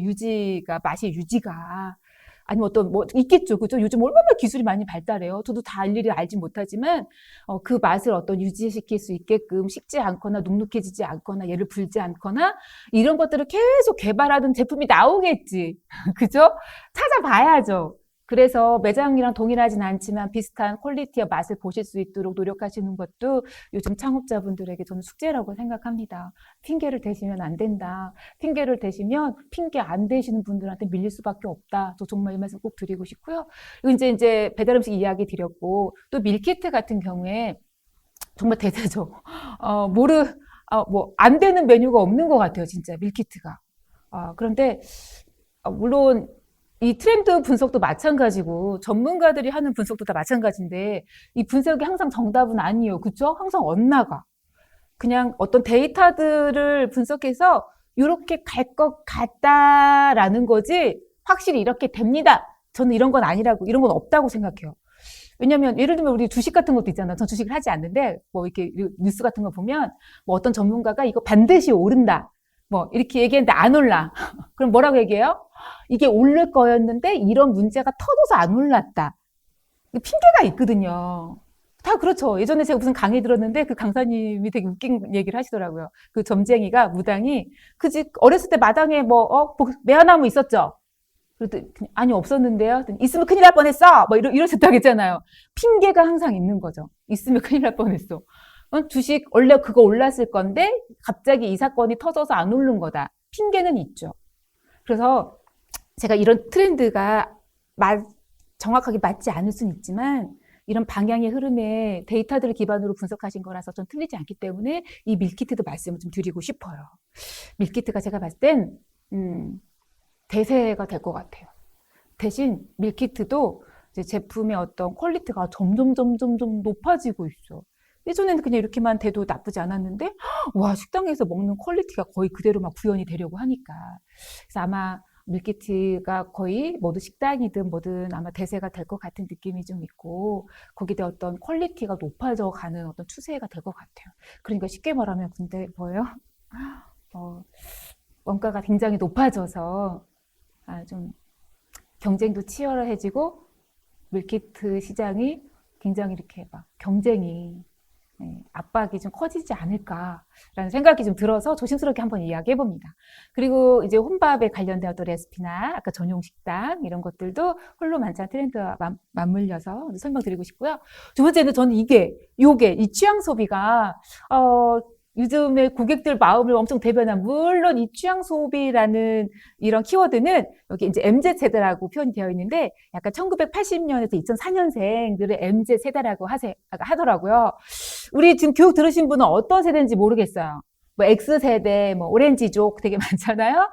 맛의 유지가. 아니면 있겠죠. 그죠? 요즘 얼마나 기술이 많이 발달해요. 저도 다 일일이 알지 못하지만, 그 맛을 유지시킬 수 있게끔 식지 않거나 눅눅해지지 않거나 얘를 불지 않거나 이런 것들을 계속 개발하던 제품이 나오겠지. 그죠? 찾아봐야죠. 그래서 매장이랑 동일하진 않지만 비슷한 퀄리티와 맛을 보실 수 있도록 노력하시는 것도 요즘 창업자분들에게 저는 숙제라고 생각합니다. 핑계를 대시면 안 된다. 핑계를 대시면 핑계 안 대시는 분들한테 밀릴 수밖에 없다. 저 정말 이 말씀 꼭 드리고 싶고요. 그리고 이제 배달음식 이야기 드렸고, 또 밀키트 같은 경우에 정말 대세죠. 안 되는 메뉴가 없는 것 같아요. 진짜 밀키트가. 그런데 물론 이 트렌드 분석도 마찬가지고 전문가들이 하는 분석도 다 마찬가지인데 이 분석이 항상 정답은 아니에요. 그렇죠? 항상 엇나가. 그냥 어떤 데이터들을 분석해서 이렇게 갈 것 같다라는 거지 확실히 이렇게 됩니다. 저는 이런 건 아니라고, 이런 건 없다고 생각해요. 왜냐면 예를 들면 우리 주식 같은 것도 있잖아요. 전 주식을 하지 않는데 뭐 이렇게 뉴스 같은 거 보면 뭐 어떤 전문가가 이거 반드시 오른다. 뭐 이렇게 얘기했는데 안 올라. 그럼 뭐라고 얘기해요? 이게 오를 거였는데 이런 문제가 터져서 안 올랐다. 핑계가 있거든요. 다 그렇죠. 예전에 제가 무슨 강의 들었는데 그 강사님이 되게 웃긴 얘기를 하시더라고요. 그 점쟁이가 무당이 어렸을 때 마당에 매화나무 있었죠? 그랬더니 아니 없었는데요. 있으면 큰일 날 뻔했어. 뭐 이러셨다고 했잖아요. 핑계가 항상 있는 거죠. 있으면 큰일 날 뻔했어. 주식 원래 그거 올랐을 건데 갑자기 이 사건이 터져서 안 오른 거다. 핑계는 있죠. 그래서 제가 이런 트렌드가 정확하게 맞지 않을 수는 있지만 이런 방향의 흐름에 데이터들을 기반으로 분석하신 거라서 전 틀리지 않기 때문에 이 밀키트도 말씀을 좀 드리고 싶어요. 밀키트가 제가 봤을 땐 대세가 될 것 같아요. 대신 밀키트도 이제 제품의 어떤 퀄리티가 점점 높아지고 있어. 예전에는 그냥 이렇게만 돼도 나쁘지 않았는데 와, 식당에서 먹는 퀄리티가 거의 그대로 막 구현이 되려고 하니까. 그래서 아마 밀키트가 거의 모두 식당이든 뭐든 아마 대세가 될 것 같은 느낌이 좀 있고 거기에 어떤 퀄리티가 높아져 가는 어떤 추세가 될 것 같아요. 그러니까 쉽게 말하면 근데 뭐예요? 원가가 굉장히 높아져서 좀 경쟁도 치열해지고 밀키트 시장이 굉장히 이렇게 막 경쟁이 압박이 좀 커지지 않을까라는 생각이 좀 들어서 조심스럽게 한번 이야기해 봅니다. 그리고 이제 혼밥에 관련된 어떤 레시피나 아까 전용 식당 이런 것들도 홀로 만찬 트렌드와 맞물려서 설명드리고 싶고요. 두 번째는 저는 이 취향 소비가 요즘에 고객들 마음을 엄청 대변한, 물론 이 취향 소비라는 이런 키워드는 여기 이제 MZ세대라고 표현이 되어 있는데 약간 1980년에서 2004년생들을 MZ세대라고 하더라고요. 우리 지금 교육 들으신 분은 어떤 세대인지 모르겠어요. 뭐 X세대, 뭐 오렌지족 되게 많잖아요.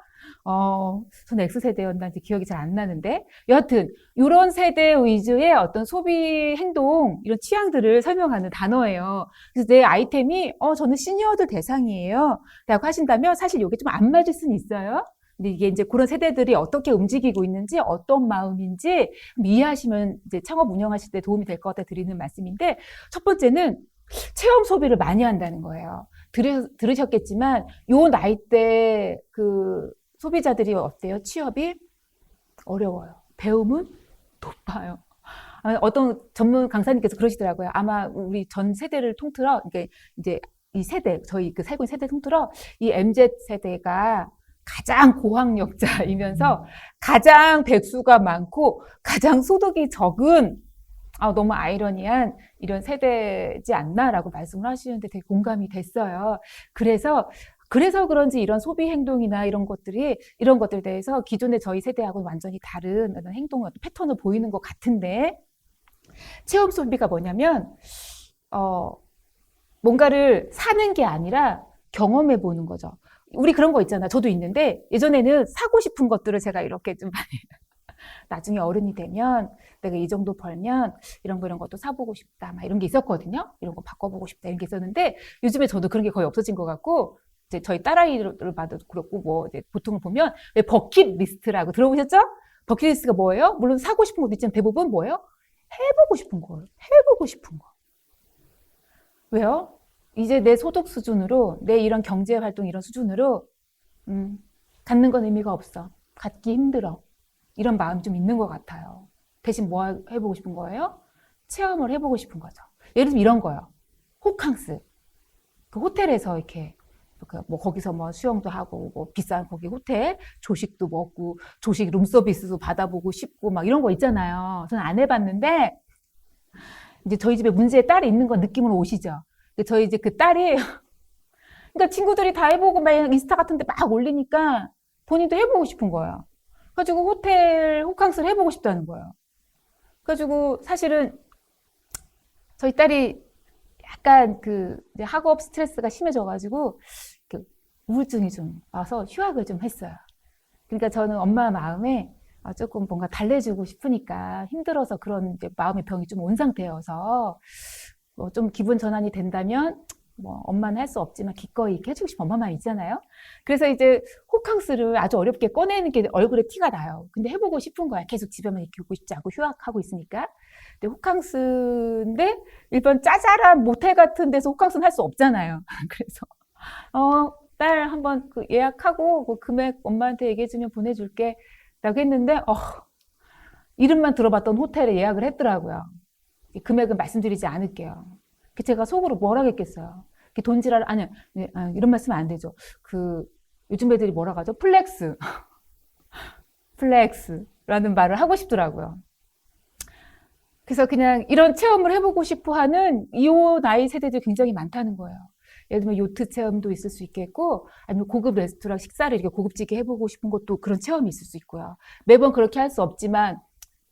저는 X세대였는지 기억이 잘 안 나는데 여하튼 이런 세대 위주의 어떤 소비 행동, 이런 취향들을 설명하는 단어예요. 그래서 내 아이템이 저는 시니어들 대상이에요 라고 하신다면 사실 이게 좀 안 맞을 수는 있어요. 근데 이게 이제 그런 세대들이 어떻게 움직이고 있는지, 어떤 마음인지 이해하시면 이제 창업 운영하실 때 도움이 될 것 같아 드리는 말씀인데, 첫 번째는 체험 소비를 많이 한다는 거예요. 들으셨겠지만, 요 나이 때 그 소비자들이 어때요? 취업이 어려워요. 배움은 높아요. 어떤 전문 강사님께서 그러시더라고요. 아마 우리 전 세대를 통틀어, 이제 이 세대, 저희 그 살고 있는 세대 통틀어, 이 MZ 세대가 가장 고학력자이면서 가장 백수가 많고 가장 소득이 적은, 너무 아이러니한 이런 세대지 않나라고 말씀을 하시는데 되게 공감이 됐어요. 그래서 그런지 이런 소비 행동이나 이런 것들에 대해서 기존의 저희 세대하고는 완전히 다른 어떤 행동, 패턴을 보이는 것 같은데, 체험 소비가 뭐냐면, 뭔가를 사는 게 아니라 경험해 보는 거죠. 우리 그런 거 있잖아. 저도 있는데, 예전에는 사고 싶은 것들을 제가 이렇게 좀 많이, 나중에 어른이 되면 내가 이 정도 벌면 이런 것도 사보고 싶다, 막 이런 게 있었거든요. 이런 거 바꿔보고 싶다, 이런 게 있었는데, 요즘에 저도 그런 게 거의 없어진 것 같고, 이제 저희 딸아이를 봐도 그렇고, 뭐, 이제 보통을 보면, 왜 버킷리스트라고 들어보셨죠? 버킷리스트가 뭐예요? 물론 사고 싶은 것도 있지만 대부분 뭐예요? 해보고 싶은 거예요. 해보고 싶은 거. 왜요? 이제 내 소득 수준으로, 내 이런 경제 활동 이런 수준으로, 갖는 건 의미가 없어. 갖기 힘들어. 이런 마음이 좀 있는 것 같아요. 대신 뭐 해보고 싶은 거예요? 체험을 해보고 싶은 거죠. 예를 들면 이런 거요. 호캉스. 그 호텔에서 이렇게, 뭐 거기서 뭐 수영도 하고, 뭐 비싼 거기 호텔, 조식도 먹고, 조식 룸서비스도 받아보고 싶고, 막 이런 거 있잖아요. 저는 안 해봤는데, 이제 저희 집에 문제의 딸이 있는 거 느낌으로 오시죠? 저희 이제 그 딸이, 그러니까 친구들이 다 해보고 막 인스타 같은 데 막 올리니까 본인도 해보고 싶은 거예요. 그래가지고 호텔 호캉스를 해보고 싶다는 거예요. 그래가지고 사실은 저희 딸이 약간 이제 학업 스트레스가 심해져가지고 우울증이 좀 와서 휴학을 좀 했어요. 그러니까 저는 엄마 마음에 조금 뭔가 달래주고 싶으니까 힘들어서 그런 이제 마음의 병이 좀 온 상태여서 뭐 좀 기분 전환이 된다면 뭐 엄마는 할 수 없지만 기꺼이 이렇게 해주고 싶은 엄마만 있잖아요. 그래서 이제 호캉스를 아주 어렵게 꺼내는 게 얼굴에 티가 나요. 근데 해보고 싶은 거야. 계속 집에만 이렇게 있고 싶지 않고 휴학하고 있으니까. 근데 호캉스인데 일반 짜잘한 모텔 같은 데서 호캉스는 할 수 없잖아요. 그래서 딸 한번 예약하고 그 금액 엄마한테 얘기해주면 보내줄게 라고 했는데 이름만 들어봤던 호텔에 예약을 했더라고요. 금액은 말씀드리지 않을게요. 제가 속으로 뭐라 했겠어요. 돈지랄, 아니, 이런 말씀은 안 되죠. 요즘 애들이 뭐라 하죠? 플렉스. 플렉스라는 말을 하고 싶더라고요. 그래서 그냥 이런 체험을 해보고 싶어 하는 이 나이 세대들이 굉장히 많다는 거예요. 예를 들면 요트 체험도 있을 수 있겠고, 아니면 고급 레스토랑 식사를 이렇게 고급지게 해보고 싶은 것도 그런 체험이 있을 수 있고요. 매번 그렇게 할 수 없지만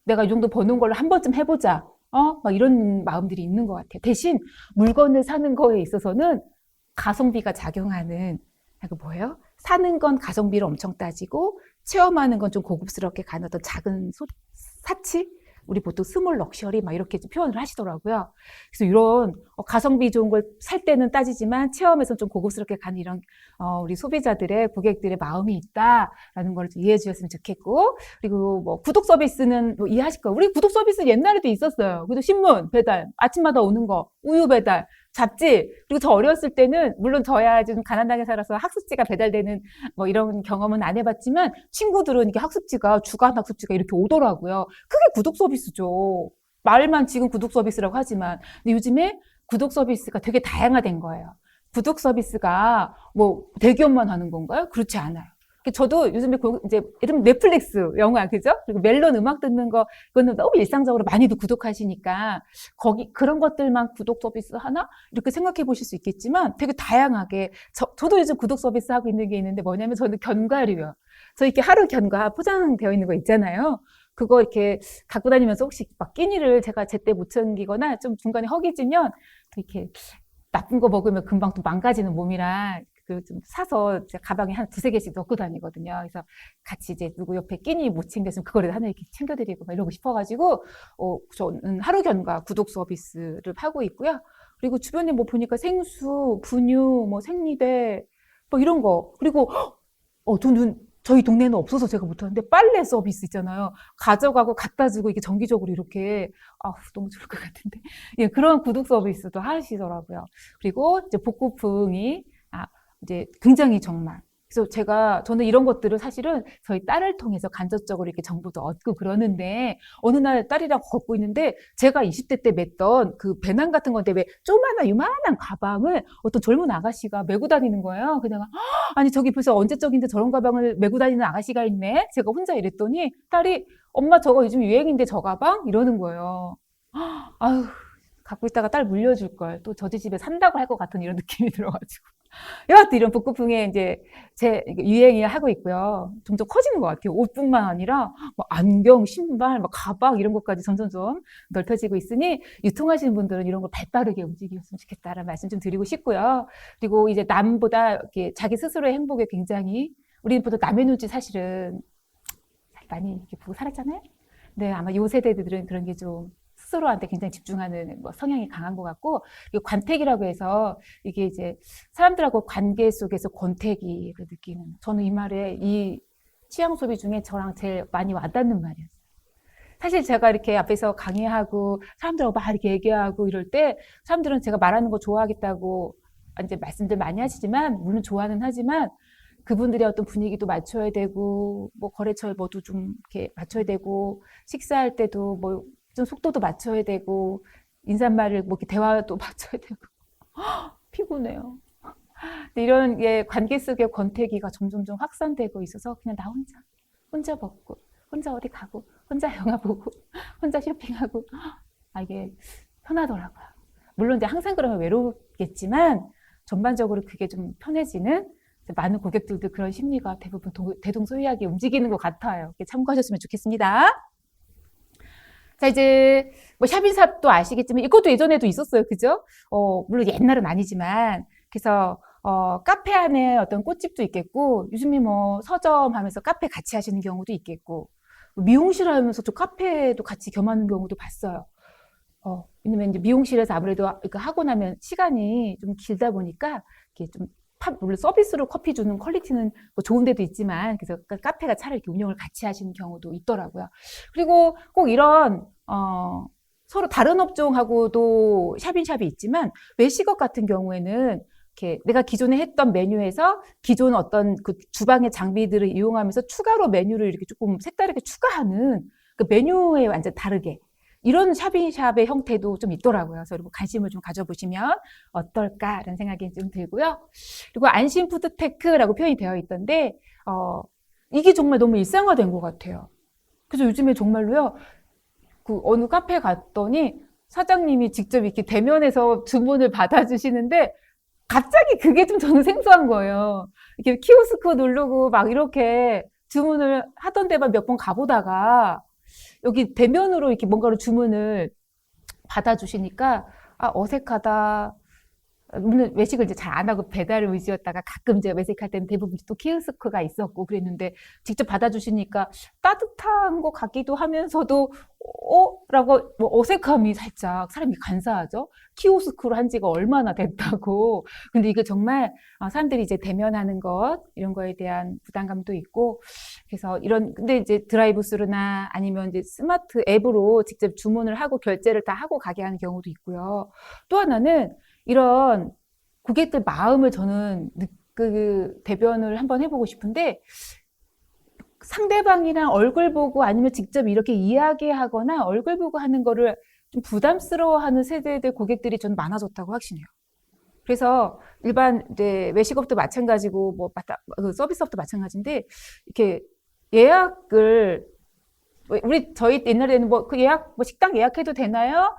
내가 이 정도 버는 걸로 한 번쯤 해보자. 막 이런 마음들이 있는 것 같아요. 대신 물건을 사는 거에 있어서는 가성비가 작용하는, 뭐예요? 사는 건 가성비를 엄청 따지고, 체험하는 건 좀 고급스럽게 가는 어떤 작은 사치? 우리 보통 스몰 럭셔리 막 이렇게 표현을 하시더라고요. 그래서 이런 가성비 좋은 걸 살 때는 따지지만 체험에서 좀 고급스럽게 가는 이런 우리 소비자들의 고객들의 마음이 있다라는 걸 좀 이해해 주셨으면 좋겠고, 그리고 뭐 구독 서비스는 뭐 이해하실 거예요. 우리 구독 서비스 옛날에도 있었어요. 그래도 신문 배달, 아침마다 오는 거, 우유 배달, 잡지. 그리고 저 어렸을 때는 물론 저야 좀 가난하게 살아서 학습지가 배달되는 뭐 이런 경험은 안 해봤지만 친구들은 이게 학습지가 주간 학습지가 이렇게 오더라고요. 그게 구독 서비스죠. 말만 지금 구독 서비스라고 하지만 근데 요즘에 구독 서비스가 되게 다양화된 거예요. 구독 서비스가 뭐 대기업만 하는 건가요? 그렇지 않아요. 저도 요즘에 이제 예를 넷플릭스 영화 그죠? 그리고 멜론 음악 듣는 거 그거는 너무 일상적으로 많이도 구독하시니까 그런 것들만 구독 서비스 하나 이렇게 생각해 보실 수 있겠지만 되게 다양하게 저도 요즘 구독 서비스 하고 있는 게 있는데 뭐냐면 저는 견과류요. 저 이렇게 하루 견과 포장되어 있는 거 있잖아요. 그거 이렇게 갖고 다니면서 혹시 막 끼니를 제가 제때 못 챙기거나 좀 중간에 허기지면 이렇게 나쁜 거 먹으면 금방 또 망가지는 몸이라 좀 사서 가방에 한 두세 개씩 넣고 다니거든요. 그래서 같이 이제 누구 옆에 끼니 못 챙겼으면 그거를 하나 이렇게 챙겨드리고 막 이러고 싶어가지고, 저는 하루 견과 구독 서비스를 하고 있고요. 그리고 주변에 뭐 보니까 생수, 분유, 뭐 생리대, 뭐 이런 거. 그리고, 저희 동네는 없어서 제가 못하는데 빨래 서비스 있잖아요. 가져가고 갖다 주고 이게 정기적으로 이렇게 너무 좋을 것 같은데 예, 그런 구독 서비스도 하시더라고요. 그리고 이제 복고풍이 이제 굉장히 정말 그래서 저는 이런 것들을 사실은 저희 딸을 통해서 간접적으로 이렇게 정보도 얻고 그러는데, 어느 날 딸이랑 걷고 있는데, 제가 20대 때 맸던 그 배낭 같은 건데, 왜 조그마한, 요만한 가방을 어떤 젊은 아가씨가 메고 다니는 거예요. 그냥, 아니, 저기 벌써 언제적인데 저런 가방을 메고 다니는 아가씨가 있네? 제가 혼자 이랬더니, 딸이, 엄마 저거 요즘 유행인데 저 가방? 이러는 거예요. 아유, 갖고 있다가 딸 물려줄 걸. 또 저희 집에 산다고 할 것 같은 이런 느낌이 들어가지고. 여하튼 이런 복고풍에 이제 유행이 하고 있고요. 점점 커지는 것 같아요. 옷뿐만 아니라 뭐 안경, 신발, 뭐 가방 이런 것까지 점점점 넓혀지고 있으니 유통하시는 분들은 이런 걸 발빠르게 움직였으면 좋겠다라는 말씀 좀 드리고 싶고요. 그리고 이제 남보다 이렇게 자기 스스로의 행복에 굉장히 우리보다 남의 눈치 사실은 많이 이렇게 보고 살았잖아요. 네, 아마 요 세대들은 그런 게 좀 스스로한테 굉장히 집중하는 뭐 성향이 강한 것 같고, 그리고 관택이라고 해서 이게 이제 사람들하고 관계 속에서 권태기를 느끼는, 저는 이 말에 이 취향 소비 중에 저랑 제일 많이 와닿는 말이었어요. 사실 제가 이렇게 앞에서 강의하고 사람들하고 막 이렇게 얘기하고 이럴 때 사람들은 제가 말하는 거 좋아하겠다고 이제 말씀들 많이 하시지만, 물론 좋아는 하지만 그분들의 어떤 분위기도 맞춰야 되고, 뭐 거래처에 뭐도 좀 이렇게 맞춰야 되고, 식사할 때도 뭐 좀 속도도 맞춰야 되고, 인사말을 뭐 이렇게 대화도 맞춰야 되고, 피곤해요. 근데 이런 관계 속의 권태기가 점점점 확산되고 있어서 그냥 나 혼자 먹고, 혼자 어디 가고, 혼자 영화 보고, 혼자 쇼핑하고, 이게 편하더라고요. 물론 이제 항상 그러면 외롭겠지만 전반적으로 그게 좀 편해지는, 많은 고객들도 그런 심리가 대부분 대동소이하게 움직이는 것 같아요. 참고하셨으면 좋겠습니다. 자, 이제 뭐 샵인샵도 아시겠지만 이것도 예전에도 있었어요. 그죠? 물론 옛날은 아니지만, 그래서 카페 안에 어떤 꽃집도 있겠고, 요즘에 뭐 서점 하면서 카페 같이 하시는 경우도 있겠고, 미용실 하면서 또 카페도 같이 겸하는 경우도 봤어요. 왜냐면 이제 미용실에서 아무래도 하고 나면 시간이 좀 길다 보니까 이렇게 좀 물론 서비스로 커피 주는 퀄리티는 뭐 좋은 데도 있지만, 그래서 카페가 차라리 이렇게 운영을 같이 하시는 경우도 있더라고요. 그리고 꼭 이런 서로 다른 업종하고도 샵인샵이 있지만, 외식업 같은 경우에는 이렇게 내가 기존에 했던 메뉴에서 기존 어떤 그 주방의 장비들을 이용하면서 추가로 메뉴를 이렇게 조금 색다르게 추가하는, 그 메뉴에 완전 다르게 이런 샵인샵의 형태도 좀 있더라고요. 그래서 여러분 관심을 좀 가져보시면 어떨까라는 생각이 좀 들고요. 그리고 안심 푸드테크라고 표현이 되어 있던데, 이게 정말 너무 일상화된 것 같아요. 그래서 요즘에 정말로요, 그 어느 카페에 갔더니 사장님이 직접 이렇게 대면해서 주문을 받아주시는데, 갑자기 그게 좀 저는 생소한 거예요. 이렇게 키오스크 누르고 막 이렇게 주문을 하던 데만 몇 번 가보다가 여기 대면으로 이렇게 뭔가를 주문을 받아주시니까 어색하다. 물론 외식을 이제 잘 안 하고 배달을 위주였다가 가끔 이제 외식할 때는 대부분 또 키오스크가 있었고 그랬는데, 직접 받아주시니까 따뜻한 것 같기도 하면서도 라고 뭐 어색함이 살짝, 사람이 간사하죠. 키오스크로 한 지가 얼마나 됐다고. 근데 이게 정말 사람들이 이제 대면하는 것, 이런 거에 대한 부담감도 있고, 그래서 근데 이제 드라이브스루나 아니면 이제 스마트 앱으로 직접 주문을 하고 결제를 다 하고 가게 하는 경우도 있고요. 또 하나는 이런 고객들 마음을 저는 대변을 한번 해보고 싶은데, 상대방이랑 얼굴 보고 아니면 직접 이렇게 이야기하거나 얼굴 보고 하는 거를 좀 부담스러워하는 세대들 고객들이 전 많아졌다고 확신해요. 그래서 일반 이제 외식업도 마찬가지고 뭐 서비스업도 마찬가지인데, 이렇게 예약을 저희 옛날에는 뭐 그 예약 뭐 식당 예약해도 되나요?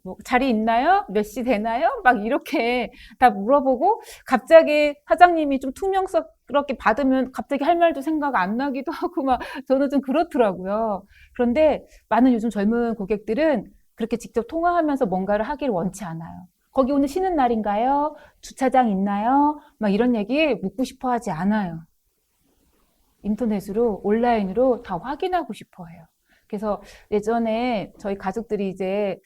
뭐 자리 있나요? 몇 시 되나요? 막 이렇게 다 물어보고, 갑자기 사장님이 좀 투명스럽게 받으면 갑자기 할 말도 생각 안 나기도 하고 막, 저는 좀 그렇더라고요. 그런데 많은 요즘 젊은 고객들은 그렇게 직접 통화하면서 뭔가를 하기를 원치 않아요. 거기 오늘 쉬는 날인가요? 주차장 있나요? 막 이런 얘기 묻고 싶어 하지 않아요. 인터넷으로, 온라인으로 다 확인하고 싶어 해요. 그래서 예전에 저희 가족들이 이제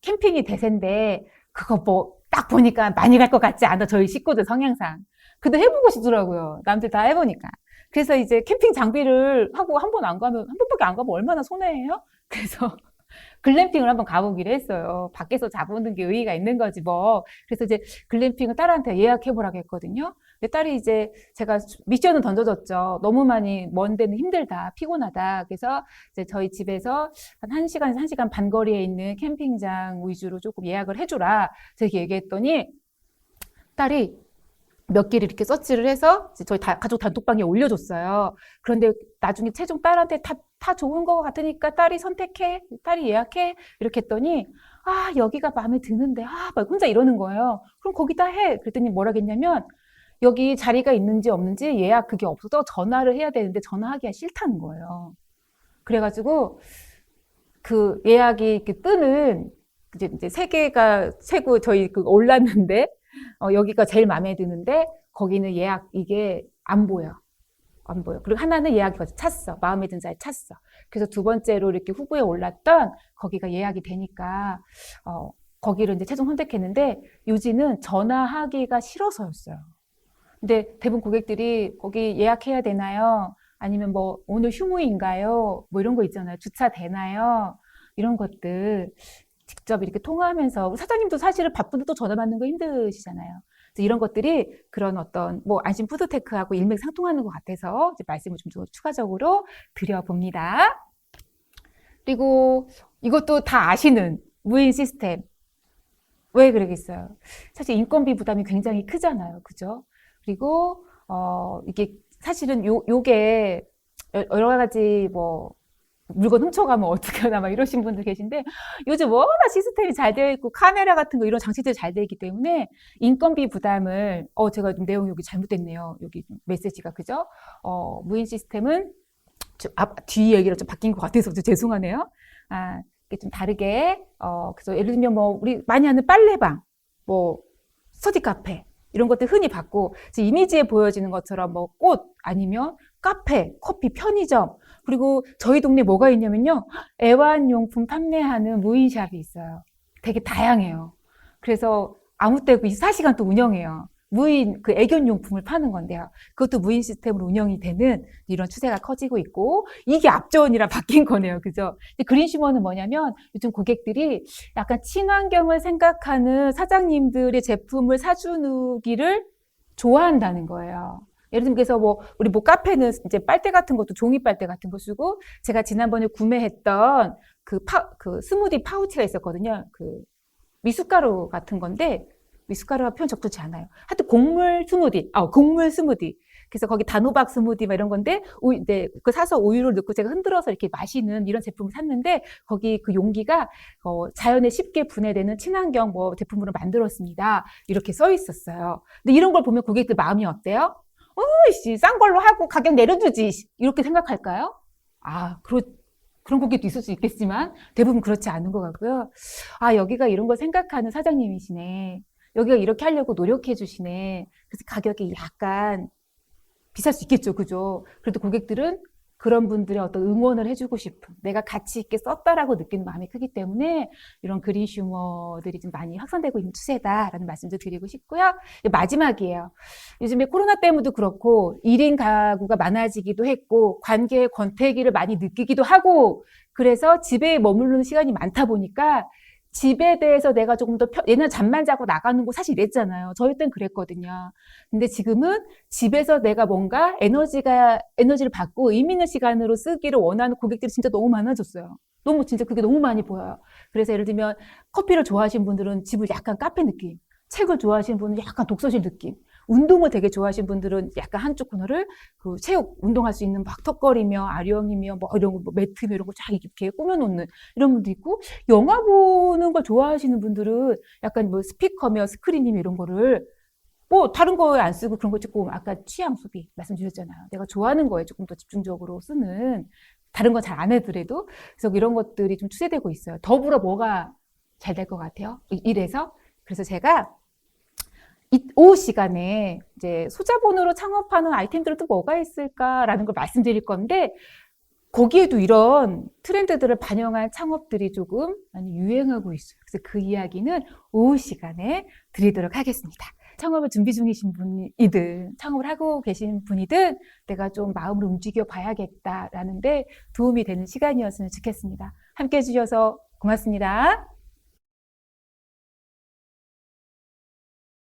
캠핑이 대세인데, 그거 뭐 딱 보니까 많이 갈 것 같지 않아, 저희 식구들 성향상. 근데 해보고 싶더라고요. 남들 다 해보니까. 그래서 이제 캠핑 장비를 하고 한 번 안 가면, 한 번밖에 안 가면 얼마나 손해예요? 그래서 글램핑을 한번 가보기로 했어요. 밖에서 잡아오는 게 의의가 있는 거지 뭐. 그래서 이제 글램핑을 딸한테 예약해보라고 했거든요. 근데 딸이 이제 제가 미션을 던져줬죠. 너무 많이 먼 데는 힘들다, 피곤하다. 그래서 이제 저희 집에서 한 1시간, 1시간 반 거리에 있는 캠핑장 위주로 조금 예약을 해주라. 제가 얘기했더니 딸이 몇 개를 이렇게 서치를 해서 이제 저희 가족 단톡방에 올려줬어요. 그런데 나중에 최종 딸한테 다 좋은 거 같으니까 딸이 선택해, 딸이 예약해 이렇게 했더니 아 여기가 마음에 드는데 막 혼자 이러는 거예요. 그럼 거기다 해. 그랬더니 뭐라겠냐면 여기 자리가 있는지 없는지 예약 그게 없어서 전화를 해야 되는데 전화하기가 싫다는 거예요. 그래가지고 그 예약이 이렇게 뜨는 이제 세 개가 세고 저희 그 올랐는데 여기가 제일 마음에 드는데 거기는 예약 이게 안 보여. 안 보여. 그리고 하나는 예약이 찼어. 마음에 든 자리 찼어. 그래서 두 번째로 이렇게 후보에 올랐던 거기가 예약이 되니까 거기를 이제 최종 선택했는데 유지는 전화하기가 싫어서였어요. 근데 대부분 고객들이 거기 예약해야 되나요? 아니면 뭐 오늘 휴무인가요? 뭐 이런 거 있잖아요. 주차 되나요? 이런 것들 직접 이렇게 통화하면서 사장님도 사실은 바쁜데 또 전화 받는 거 힘드시잖아요. 그래서 이런 것들이 그런 어떤 뭐 안심 푸드테크하고 일맥상통하는 것 같아서 이제 말씀을 좀 추가적으로 드려봅니다. 그리고 이것도 다 아시는 무인 시스템. 왜 그러겠어요? 사실 인건비 부담이 굉장히 크잖아요. 그죠? 그리고 이게 사실은 요게 여러 가지 뭐 물건 훔쳐가면 어떻게 하나 막 이러신 분들 계신데 요즘 워낙 시스템이 잘 되어 있고 카메라 같은 거 이런 장치들이 잘 되어 있기 때문에 인건비 부담을 제가 좀 내용이 여기 잘못됐네요. 여기 메시지가 그죠? 무인 시스템은 뒤 얘기로 좀 바뀐 것 같아서 좀 죄송하네요. 이게 좀 다르게 그래서 예를 들면 뭐 우리 많이 하는 빨래방, 뭐 스터디 카페 이런 것들 흔히 봤고 이미지에 보여지는 것처럼 뭐 꽃 아니면 카페, 커피, 편의점 그리고 저희 동네 뭐가 있냐면요 애완용품 판매하는 무인샵이 있어요. 되게 다양해요. 그래서 아무 때고 24시간 또 운영해요. 무인 그 애견용품을 파는 건데요. 그것도 무인 시스템으로 운영이 되는 이런 추세가 커지고 있고 이게 앞전이라 바뀐 거네요. 그죠? 그린슈머는 뭐냐면 요즘 고객들이 약간 친환경을 생각하는 사장님들의 제품을 사주기를 좋아한다는 거예요. 예를 들면 그래서 뭐 우리 뭐 카페는 이제 빨대 같은 것도 종이 빨대 같은 거 쓰고 제가 지난번에 구매했던 그 스무디 파우치가 있었거든요. 그 미숫가루 같은 건데 미숫가루가 표현 적절치 않아요. 하여튼 곡물 스무디. 그래서 거기 단호박 스무디 막 이런 건데 그 사서 우유를 넣고 제가 흔들어서 이렇게 마시는 이런 제품을 샀는데 거기 그 용기가 자연에 쉽게 분해되는 친환경 뭐 제품으로 만들었습니다. 이렇게 써 있었어요. 근데 이런 걸 보면 고객들 마음이 어때요? 싼 걸로 하고 가격 내려주지 이렇게 생각할까요? 그런 고객도 있을 수 있겠지만 대부분 그렇지 않은 것 같고요. 여기가 이런 걸 생각하는 사장님이시네. 여기가 이렇게 하려고 노력해 주시네. 그래서 가격이 약간 비쌀 수 있겠죠. 그죠? 그래도 고객들은 그런 분들의 어떤 응원을 해주고 싶은 내가 가치 있게 썼다라고 느끼는 마음이 크기 때문에 이런 그린슈머들이 좀 많이 확산되고 있는 추세다라는 말씀도 드리고 싶고요. 마지막이에요. 요즘에 코로나 때문에도 그렇고 1인 가구가 많아지기도 했고 관계의 권태기를 많이 느끼기도 하고 그래서 집에 머무르는 시간이 많다 보니까 집에 대해서 내가 조금 더 옛날 잠만 자고 나가는 거 사실 이랬잖아요. 저희 땐 그랬거든요. 근데 지금은 집에서 내가 뭔가 에너지를 받고 의미 있는 시간으로 쓰기를 원하는 고객들이 진짜 너무 많아졌어요. 너무 진짜 그게 너무 많이 보여요. 그래서 예를 들면 커피를 좋아하시는 분들은 집을 약간 카페 느낌, 책을 좋아하시는 분은 약간 독서실 느낌, 운동을 되게 좋아하시는 분들은 약간 한쪽 코너를 그 체육 운동할 수 있는 막 턱걸이며 아령이며 뭐 이런 거 뭐 매트며 이런 거 쫙 이렇게 꾸며놓는 이런 분도 있고 영화 보는 걸 좋아하시는 분들은 약간 뭐 스피커며 스크린이며 이런 거를 뭐 다른 거에 안 쓰고 그런 거 조금 아까 취향 소비 말씀드렸잖아요. 내가 좋아하는 거에 조금 더 집중적으로 쓰는 다른 건 잘 안 해더라도 그래서 이런 것들이 좀 추세되고 있어요. 더불어 뭐가 잘 될 것 같아요? 이래서 그래서 제가 오후 시간에 이제 소자본으로 창업하는 아이템들은 또 뭐가 있을까라는 걸 말씀드릴 건데 거기에도 이런 트렌드들을 반영한 창업들이 조금 많이 유행하고 있어요. 그래서 그 이야기는 오후 시간에 드리도록 하겠습니다. 창업을 준비 중이신 분이든 창업을 하고 계신 분이든 내가 좀 마음을 움직여 봐야겠다라는데 도움이 되는 시간이었으면 좋겠습니다. 함께 해주셔서 고맙습니다.